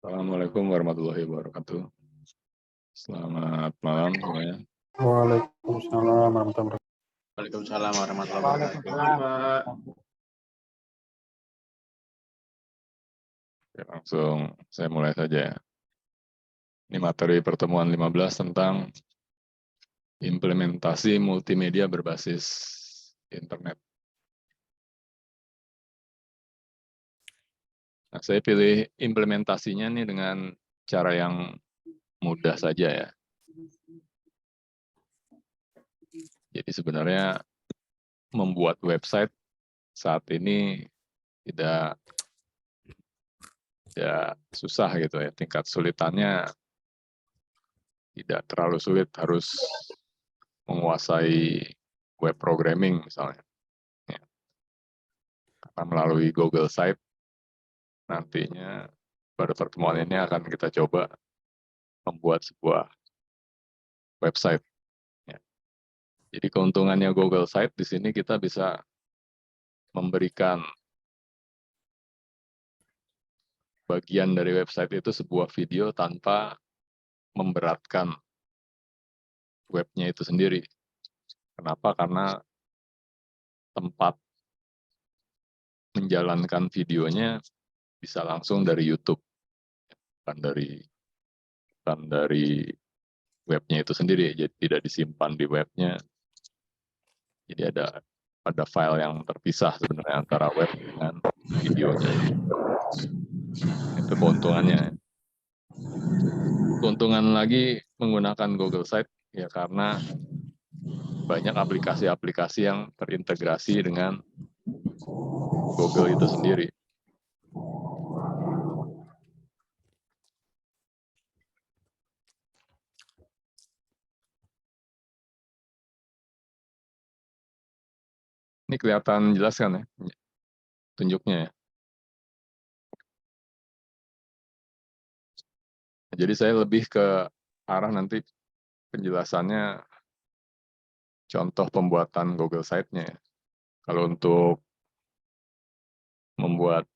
Assalamualaikum warahmatullahi wabarakatuh. Selamat malam semuanya. Waalaikumsalam warahmatullahi wabarakatuh. Waalaikumsalam warahmatullahi wabarakatuh. Waalaikumsalam. Ya, langsung saya mulai saja ya. Ini materi pertemuan 15 tentang implementasi multimedia berbasis internet. Nah, saya pilih implementasinya nih dengan cara yang mudah saja ya. Jadi sebenarnya membuat website saat ini tidak susah gitu ya. Tingkat sulitannya tidak terlalu sulit, harus menguasai web programming misalnya. Ya. Karena melalui Google Site nantinya pada pertemuan ini akan kita coba membuat sebuah website. Ya. Jadi keuntungannya Google Site di sini kita bisa memberikan bagian dari website itu sebuah video tanpa memberatkan webnya itu sendiri. Kenapa? Karena tempat menjalankan videonya bisa langsung dari YouTube, bukan dari webnya itu sendiri, jadi tidak disimpan di webnya. Jadi ada file yang terpisah sebenarnya antara web dengan videonya. Itu keuntungannya. Keuntungan lagi menggunakan Google Site ya karena banyak aplikasi-aplikasi yang terintegrasi dengan Google itu sendiri. Ini kelihatan jelas kan ya, tunjuknya ya. Jadi saya lebih ke arah nanti penjelasannya contoh pembuatan Google Site-nya ya. Kalau untuk membuat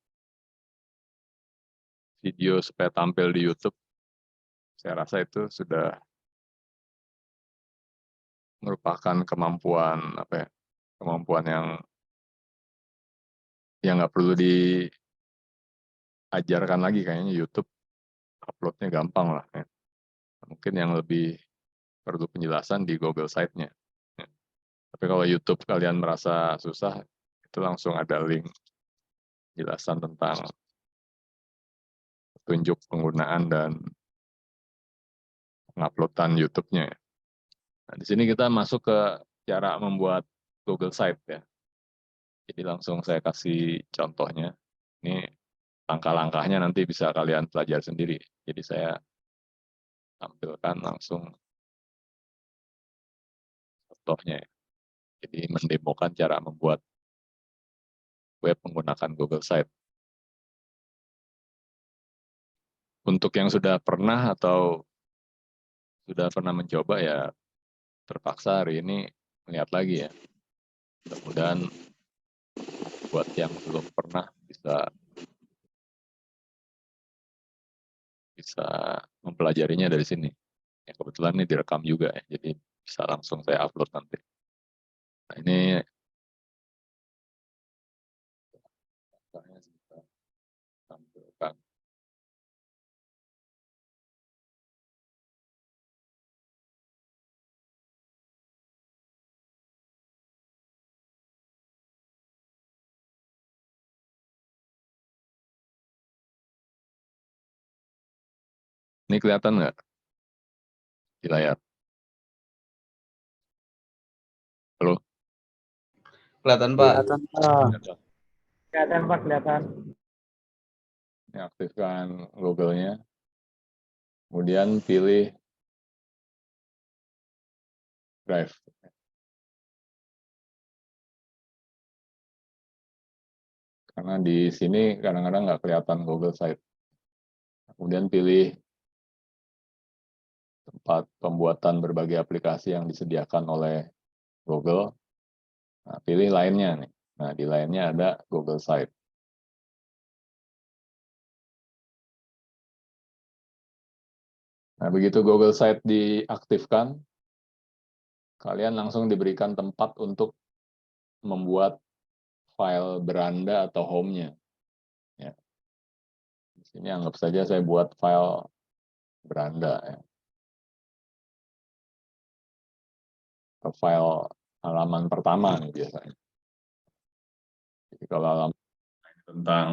video supaya tampil di YouTube, saya rasa itu sudah merupakan kemampuan kemampuan yang nggak perlu diajarkan lagi kayaknya. YouTube uploadnya gampang lah. Ya. Mungkin yang lebih perlu penjelasan di Google Site-nya. Ya. Tapi kalau YouTube kalian merasa susah, itu langsung ada link penjelasan tentang petunjuk penggunaan dan penguploadan YouTube-nya. Nah, di sini kita masuk ke cara membuat Google Site ya. Jadi langsung saya kasih contohnya. Ini langkah-langkahnya nanti bisa kalian pelajari sendiri. Jadi saya tampilkan langsung contohnya. Jadi mendemokan cara membuat web menggunakan Google Site. Untuk yang sudah pernah atau sudah pernah mencoba ya terpaksa hari ini melihat lagi ya. Mudah-mudahan buat yang belum pernah bisa mempelajarinya dari sini. Ya, kebetulan ini direkam juga ya, jadi bisa langsung saya upload nanti. Nah, ini saya tampilkan. Ini kelihatan nggak di layar? Halo? Kelihatan, Pak. Kelihatan, Pak. Kelihatan. Kelihatan, Pak, kelihatan. Ini aktifkan Google-nya. Kemudian pilih Drive. Karena di sini kadang-kadang nggak kelihatan Google Site. Kemudian pilih tempat pembuatan berbagai aplikasi yang disediakan oleh Google. Nah, pilih lainnya nih. Nah, di lainnya ada Google Site. Nah, begitu Google Site diaktifkan, kalian langsung diberikan tempat untuk membuat file beranda atau home-nya. Ya. Di sini anggap saja saya buat file beranda, ya. Atau file halaman pertama nih biasanya. Jadi kalau halaman tentang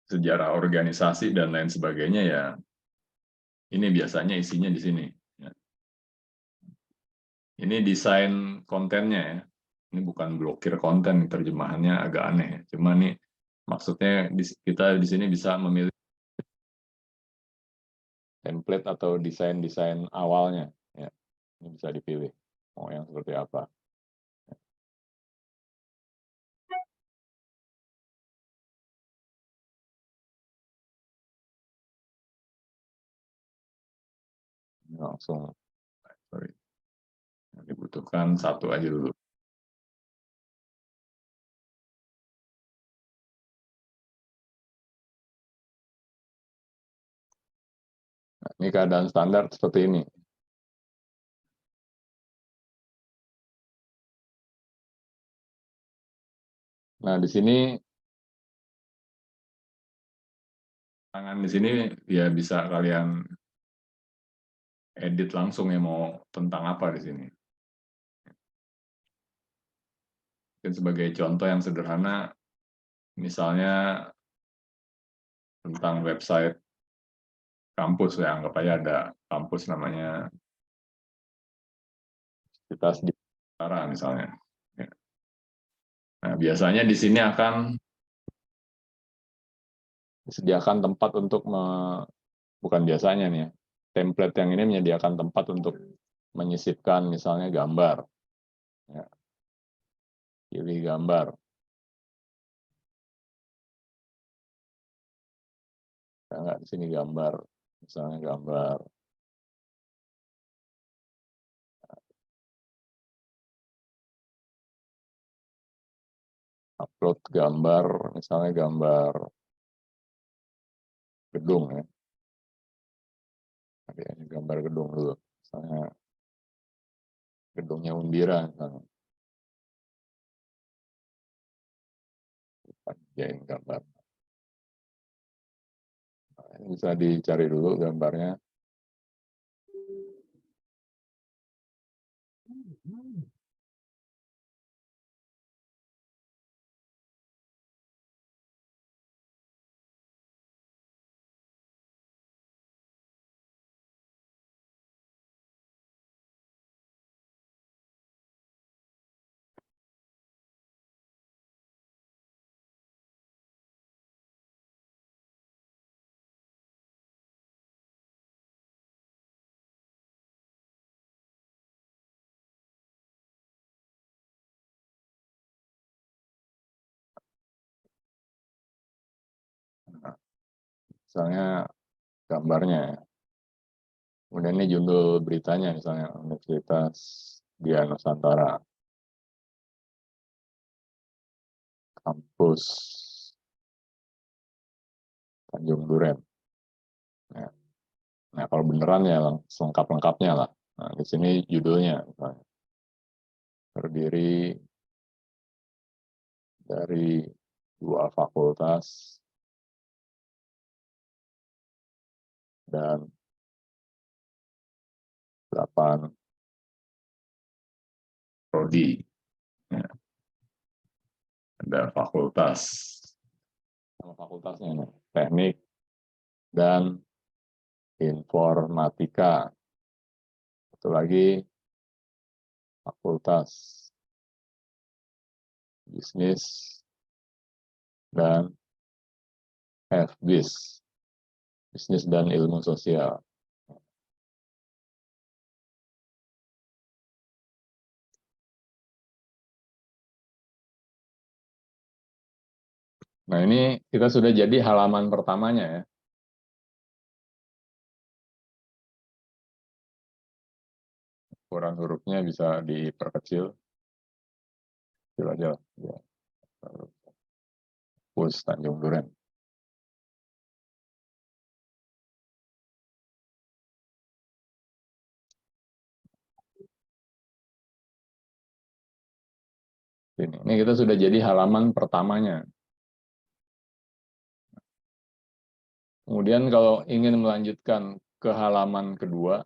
sejarah organisasi dan lain sebagainya, ya ini biasanya isinya di sini. Ya. Ini desain kontennya ya. Ini bukan blokir konten, terjemahannya agak aneh. Cuma nih maksudnya kita di sini bisa memilih template atau desain-desain awalnya. Ya. Ini bisa dipilih mau yang seperti apa. Ini langsung, sorry, yang dibutuhkan satu aja dulu. Nah, ini keadaan standar seperti ini. Nah, di sini tangan di sini ya bisa kalian edit langsung ya mau tentang apa di sini. Mungkin sebagai contoh yang sederhana, misalnya tentang website kampus, ya anggap aja ada kampus namanya Universitas di Utara misalnya. Ya. Nah, biasanya di sini akan disediakan tempat untuk bukan biasanya nih ya, template yang ini menyediakan tempat untuk menyisipkan misalnya gambar. Ya. Pilih gambar. Nggak di sini gambar, misalnya gambar upload gambar, misalnya gambar gedung ya. Ada gambar gedung dulu, misalnya gedungnya Undira, misalnya. Jadiin gambar. Nah, ini bisa dicari dulu gambarnya. Nah, misalnya gambarnya. Kemudian ini judul beritanya, misalnya Universitas Dian Nusantara, kampus Tanjung Duren. Ya. Nah, kalau beneran ya lengkap-lengkapnya lah. Nah, di sini judulnya, misalnya, terdiri dari 2 fakultas dan 8 prodi. Ya. Ada fakultas, sama fakultasnya nih, teknik dan informatika. Satu lagi fakultas bisnis dan FBIS, bisnis dan ilmu sosial. Nah, ini kita sudah jadi halaman pertamanya ya. Ukuran hurufnya bisa diperkecil. Kecil aja lah. Ya. Kampus Tanjung Duren. Ini kita sudah jadi halaman pertamanya. Kemudian kalau ingin melanjutkan ke halaman kedua,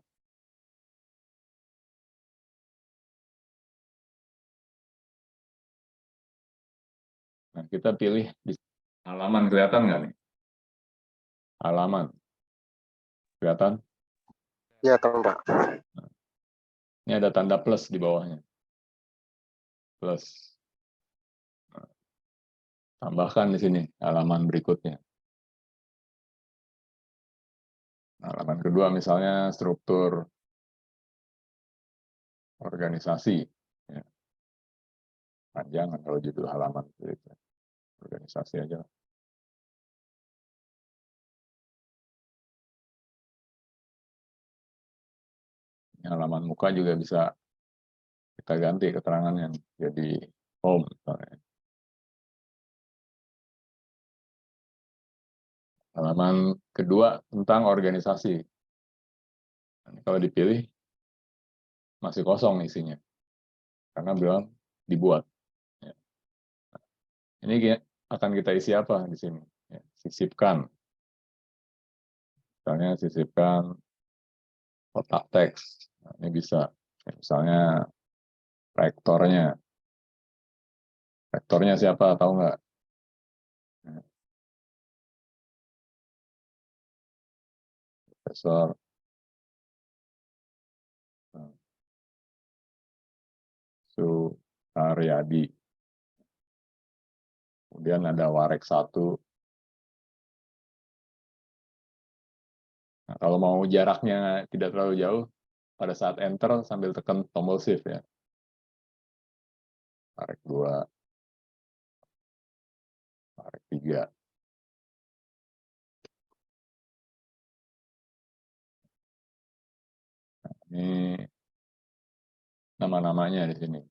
nah kita pilih di halaman, kelihatan nggak nih? Halaman, kelihatan? Ya, kan, Pak. Ini ada tanda plus di bawahnya. Plus. Nah, tambahkan di sini halaman berikutnya. Halaman kedua misalnya struktur organisasi. Ya, panjangan kalau judul halaman. Organisasi aja. Ini halaman muka juga bisa kita ganti keterangannya jadi home misalnya. Halaman kedua tentang organisasi. Kalau dipilih masih kosong isinya karena belum dibuat. Ya. Ini akan kita isi apa di sini? Ya, sisipkan. Misalnya sisipkan kotak teks. Nah, ini bisa. Misalnya rektornya. Rektornya siapa? Tahu nggak? Ya, Profesor Suharyadi. Kemudian ada Warek 1. Nah, kalau mau jaraknya tidak terlalu jauh, pada saat enter sambil tekan tombol shift ya. Warek 2, Warek 3. Ini nama-namanya di sini.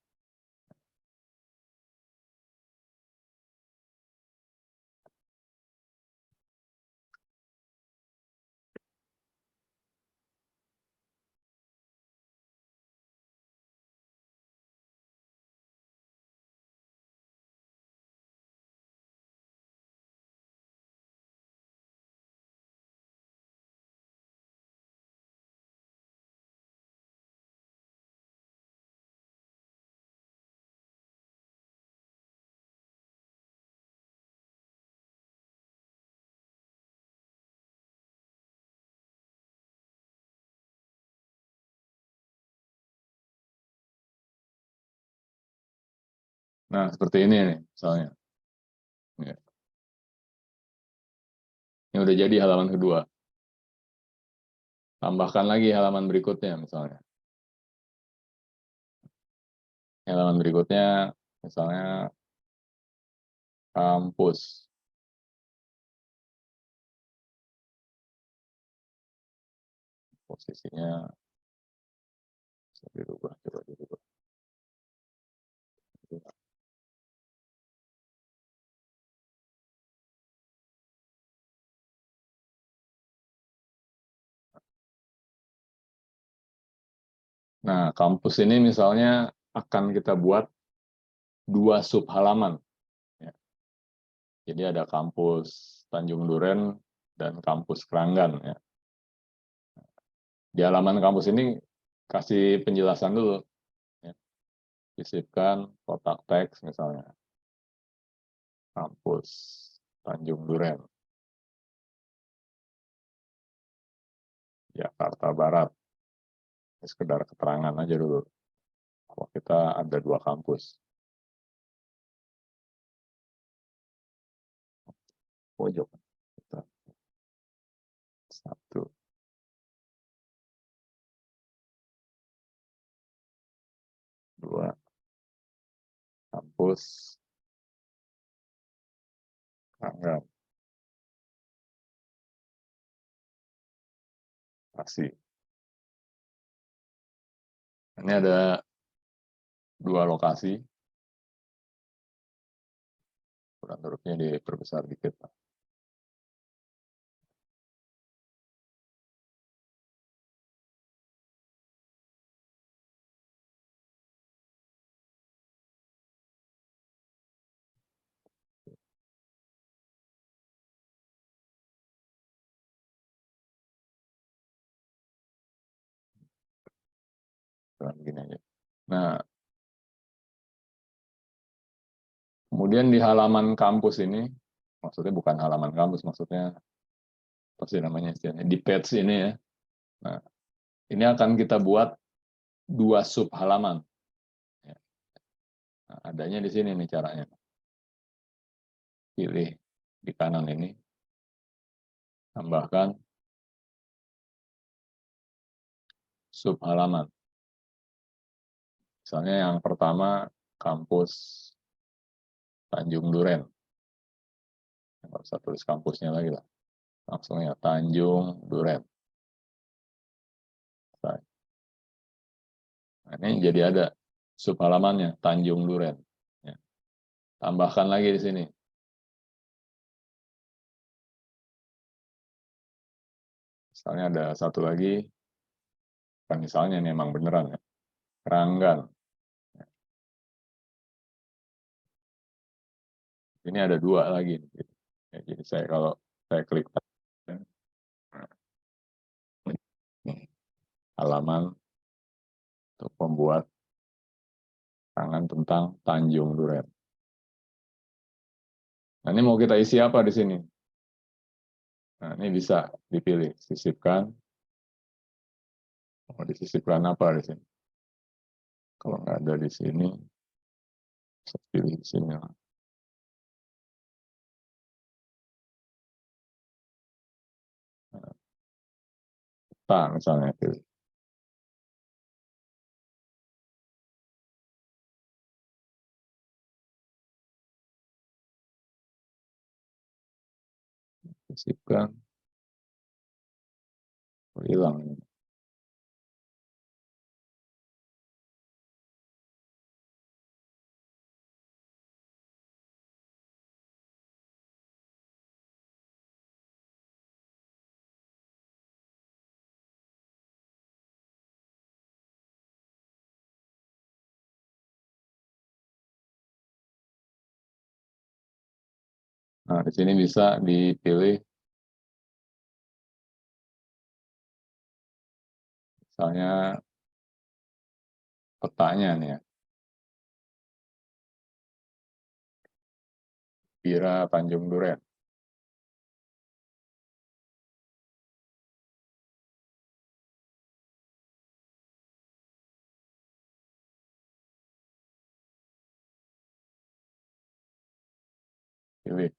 Nah, seperti ini nih, misalnya. Ya. Ini udah jadi halaman kedua. Tambahkan lagi halaman berikutnya, misalnya. Halaman berikutnya, misalnya kampus. Posisinya bisa dirubah, coba dirubah. Nah, kampus ini misalnya akan kita buat 2 sub halaman. Ya. Jadi ada kampus Tanjung Duren dan kampus Keranggan. Ya. Di halaman kampus ini kasih penjelasan dulu. Ya. Sisipkan kotak teks misalnya. Kampus Tanjung Duren, Jakarta Barat. Ini sekedar keterangan aja dulu. Kalau kita ada 2 kampus. Pojok. 1. 2. Kampus Keranggan. Kasih. Ini ada 2 lokasi. Kurang hurufnya diperbesar dikit. Begini aja. Nah, kemudian di halaman kampus ini, maksudnya bukan halaman kampus, maksudnya apa sih namanya istilahnya, di page ini ya. Nah, ini akan kita buat 2 sub halaman. Nah, adanya di sini nih caranya. Pilih di kanan ini, tambahkan sub halaman. Misalnya yang pertama, kampus Tanjung Duren. Nggak usah tulis kampusnya lagi lah. Langsung ya, Tanjung Duren. Nah, ini jadi ada sub halamannya, Tanjung Duren. Ya. Tambahkan lagi di sini. Misalnya ada satu lagi, kan misalnya ini emang beneran ya, Keranggan. Ini ada 2 lagi. Ya, jadi kalau saya klik halaman untuk membuat keterangan tentang Tanjung Duren. Nah, ini mau kita isi apa di sini? Nah, ini bisa dipilih, sisipkan. Mau disisipkan apa di sini? Kalau nggak ada di sini, bisa pilih di sini. Nah, misalnya pilih. Sisipkan. Hilang. Nah, di sini bisa dipilih, misalnya petanya nih ya. Pira Tanjung Duren. Pilih.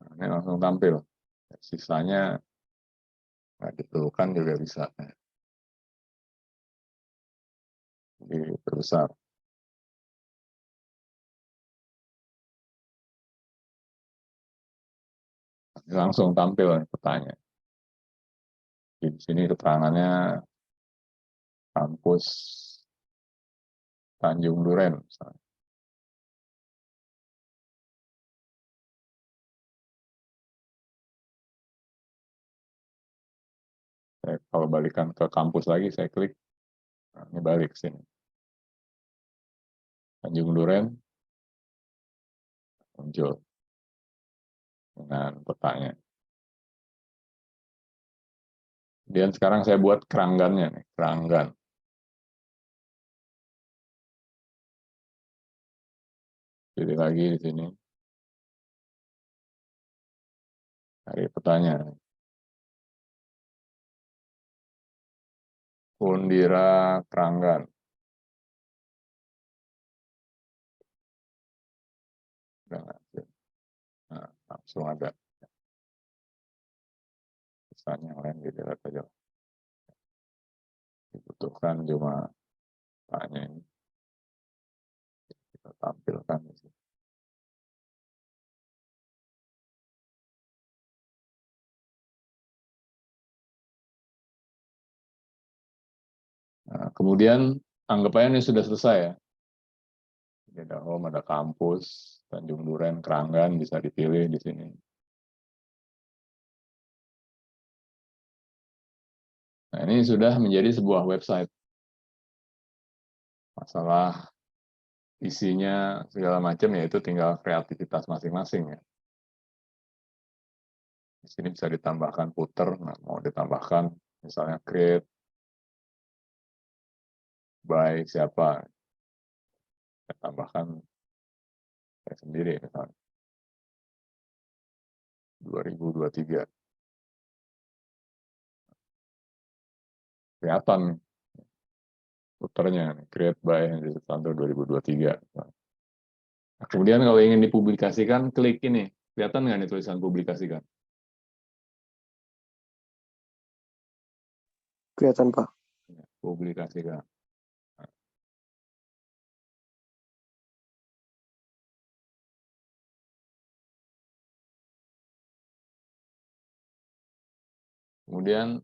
Nah, ini langsung tampil. Sisanya nggak diperlukan juga bisa. Diperbesar. Ini langsung tampil petanya. Di sini keterangannya kampus Tanjung Duren. Misalnya. Kalau balikan ke kampus lagi, saya klik. Nah, ini balik sini. Tanjung Duren muncul dengan petanya. Dan sekarang saya buat keranggannya nih, keranggan. Pilih lagi di sini. Cari petanya. Undira Keranggan. Nah, langsung ada. Pesan yang lain dilihat aja. Dibutuhkan cuma tanya ini. Kita tampilkan di sini. Nah, kemudian anggap aja ini sudah selesai ya. Ada home, ada kampus, Tanjung Duren, Keranggan bisa dipilih di sini. Nah, ini sudah menjadi sebuah website. Masalah isinya segala macam ya itu tinggal kreativitas masing-masing ya. Di sini bisa ditambahkan footer, nah, mau ditambahkan misalnya create by siapa. Saya tambahkan saya sendiri misalnya. 2023. Kelihatan puternya, create by Henry Sutanto 2023. Nah, kemudian kalau ingin dipublikasikan, klik ini. Kelihatan nggak nih tulisan publikasikan? Kelihatan, Pak. Publikasikan. Kemudian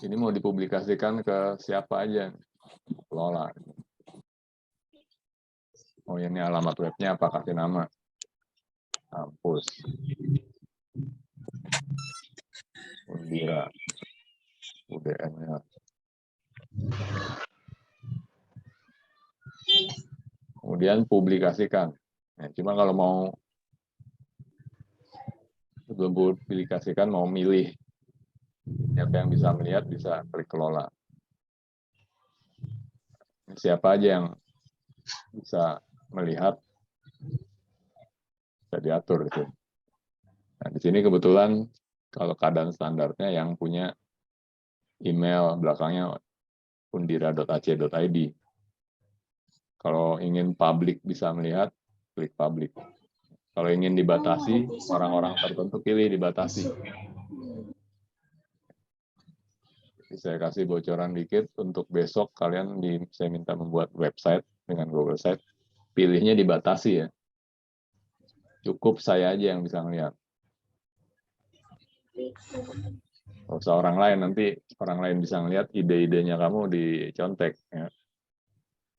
ini mau dipublikasikan ke siapa aja, kelola. Oh ini alamat webnya apa, kasih nama. Kampus. Undira. UDN-nya. Kemudian publikasikan. Nah, cuma kalau mau sebelum publikasikan mau milih siapa yang bisa melihat, bisa klik kelola. Siapa aja yang bisa melihat, bisa diatur di sini. Nah, di sini kebetulan kalau keadaan standarnya yang punya email belakangnya undira.ac.id. Kalau ingin publik bisa melihat, klik publik. Kalau ingin dibatasi, orang-orang tertentu pilih dibatasi. Jadi saya kasih bocoran dikit, untuk besok kalian saya minta membuat website dengan Google Site, pilihnya dibatasi ya. Cukup saya aja yang bisa melihat. Kalau usah orang lain, nanti orang lain bisa melihat ide-idenya kamu dicontek ya,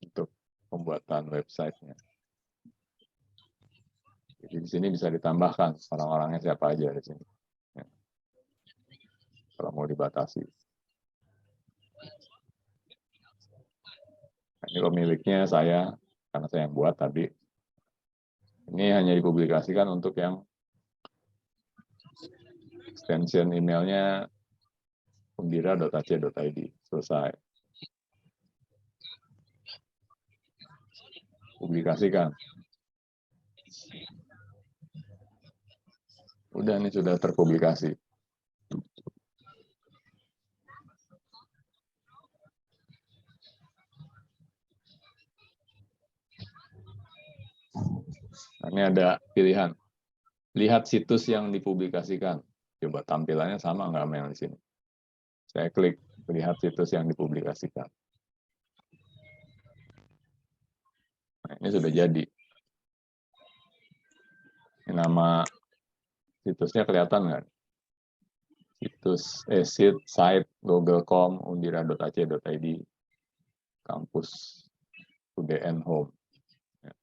untuk pembuatan websitenya. Jadi di sini bisa ditambahkan orang-orangnya siapa aja di sini. Ya. Kalau mau dibatasi. Nah, ini pemiliknya saya, karena saya yang buat tadi. Ini hanya dipublikasikan untuk yang extension emailnya undira.ac.id. Selesai. Publikasikan. Udah, ini sudah terpublikasi. Nah, ini ada pilihan. Lihat situs yang dipublikasikan. Coba tampilannya sama nggak sama yang di sini. Saya klik lihat situs yang dipublikasikan. Nah, ini sudah jadi. Ini nama situsnya kelihatan nggak? Situs site google.com undira.ac.id kampus UDN Home. Ya.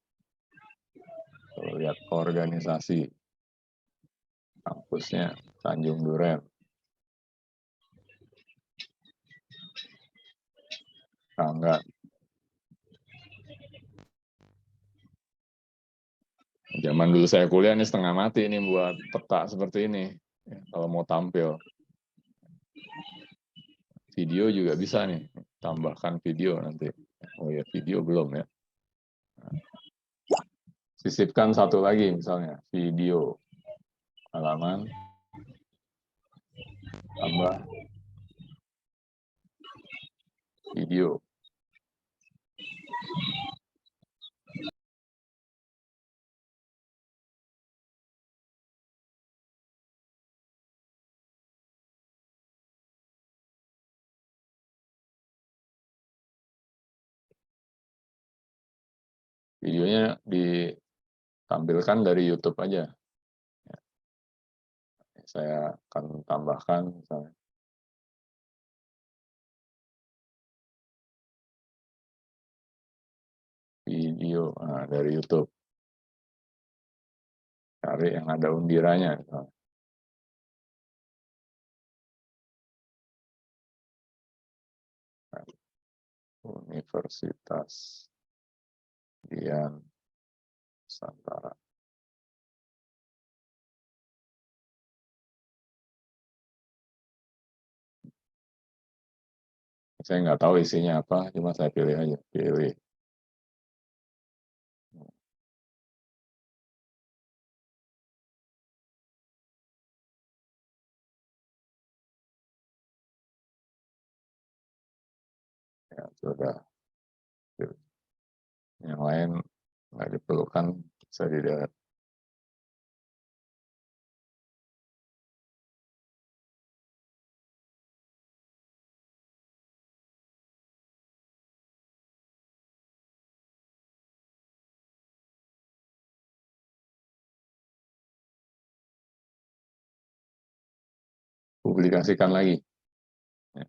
Kalau lihat organisasi kampusnya Tanjung Duren. Enggak. Zaman dulu saya kuliah ini setengah mati ini buat peta seperti ini. Ya, kalau mau tampil. Video juga bisa nih. Tambahkan video nanti. Oh ya, video belum ya. Sisipkan satu lagi misalnya. Video. Halaman. Tambah. Video. Videonya ditampilkan dari YouTube aja. Ya. Saya akan tambahkan misalnya. Video dari YouTube. Cari yang ada undiranya. Misalnya. Universitas Dian Nusantara. Saya nggak tahu isinya apa, cuma saya pilih aja, pilih. Ya, sudah. Yang lain nggak diperlukan, saya tidak. Publikasikan lagi. Ya.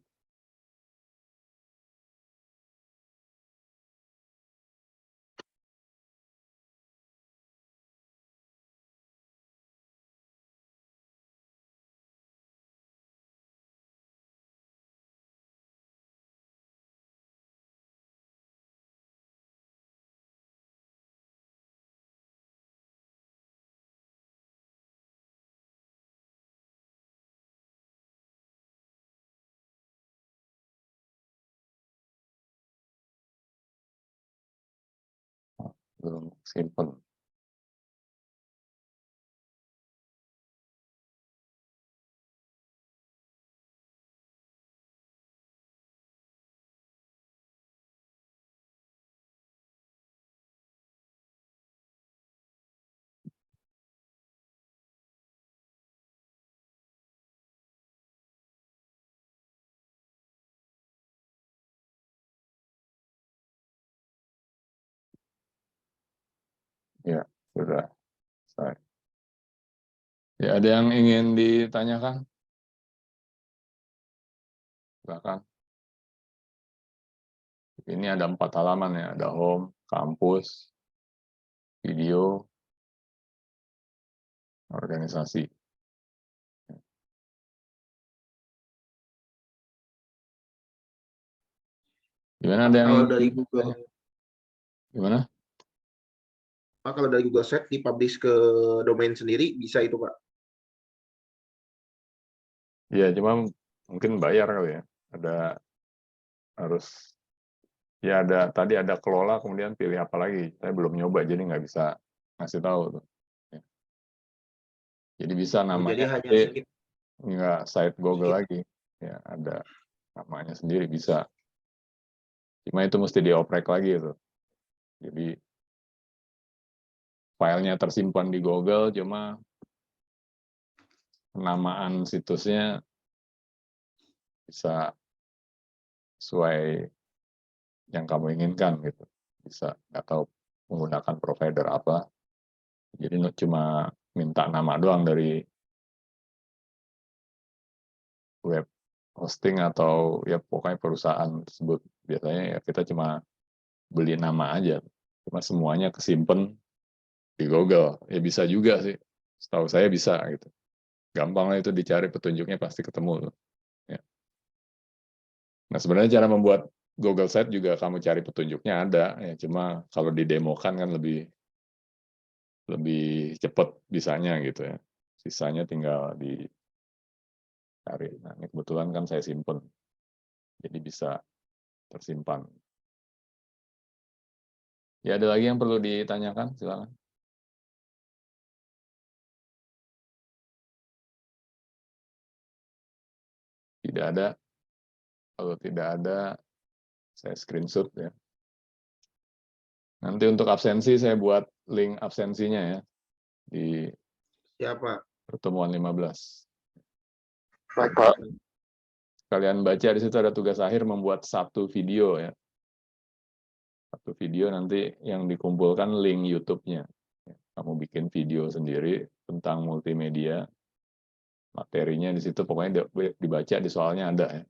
Belum simpen. Ya, sudah. Saya. Ya, ada yang ingin ditanyakan? Silakan. Ini ada 4 halaman ya, ada home, kampus, video, organisasi. Gimana, ada yang Kalau ingin dari ditanya? Google, Gimana? Pak, kalau dari Google Sheet dipublish ke domain sendiri bisa itu, Pak? Ya, cuma mungkin bayar kali ya. Ada harus, ya ada tadi ada kelola, kemudian pilih apa lagi. Saya belum nyoba, jadi nggak bisa ngasih tahu tuh. Ya. Jadi bisa Jadi namanya hanya nanti sedikit. nggak site Google Sedikit. lagi. Ya, ada namanya sendiri bisa. Cuma itu mesti dioprek lagi itu. Jadi filenya tersimpan di Google, cuma penamaan situsnya bisa sesuai yang kamu inginkan gitu. Bisa atau menggunakan provider apa. Jadi cuma minta nama doang dari web hosting atau ya pokoknya perusahaan tersebut. Biasanya ya kita cuma beli nama aja. Cuma semuanya kesimpan di Google. Ya bisa juga sih. Setahu saya bisa gitu. Gampang lah itu dicari petunjuknya pasti ketemu tuh. Ya. Nah, sebenarnya cara membuat Google Site juga kamu cari petunjuknya ada ya, cuma kalau didemokan kan lebih cepat bisanya gitu ya. Sisanya tinggal dicari. Nah, ini kebetulan kan saya simpen. Jadi bisa tersimpan. Ya, ada lagi yang perlu ditanyakan? Silakan. Tidak ada. Kalau tidak ada, saya screenshot ya. Nanti untuk absensi saya buat link absensinya ya di Siapa? pertemuan 15. Baik, Pak. Kalian baca di situ ada tugas akhir membuat 1 video ya. 1 video nanti yang dikumpulkan link YouTube-nya. Kamu bikin video sendiri tentang multimedia, materinya di situ pokoknya dibaca di soalnya ada ya.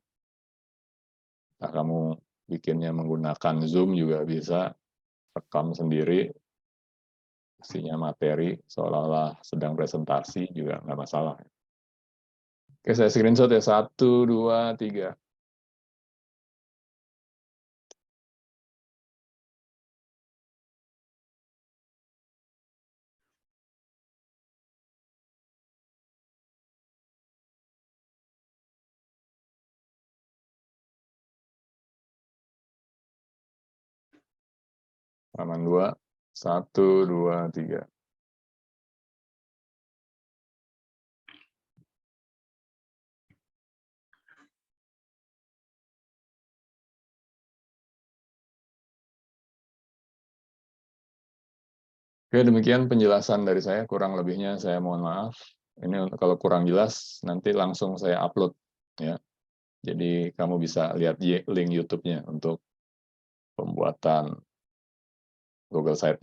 Nah, kamu bikinnya menggunakan Zoom juga bisa, rekam sendiri, isinya materi seolah-olah sedang presentasi juga nggak masalah. Oke, saya screenshot ya, 1, 2, 3. Halaman 2, 1, 2, 3. Oke, demikian penjelasan dari saya. Kurang lebihnya saya mohon maaf. Ini kalau kurang jelas, nanti langsung saya upload. Ya. Jadi kamu bisa lihat link YouTube-nya untuk pembuatan Google Site-nya.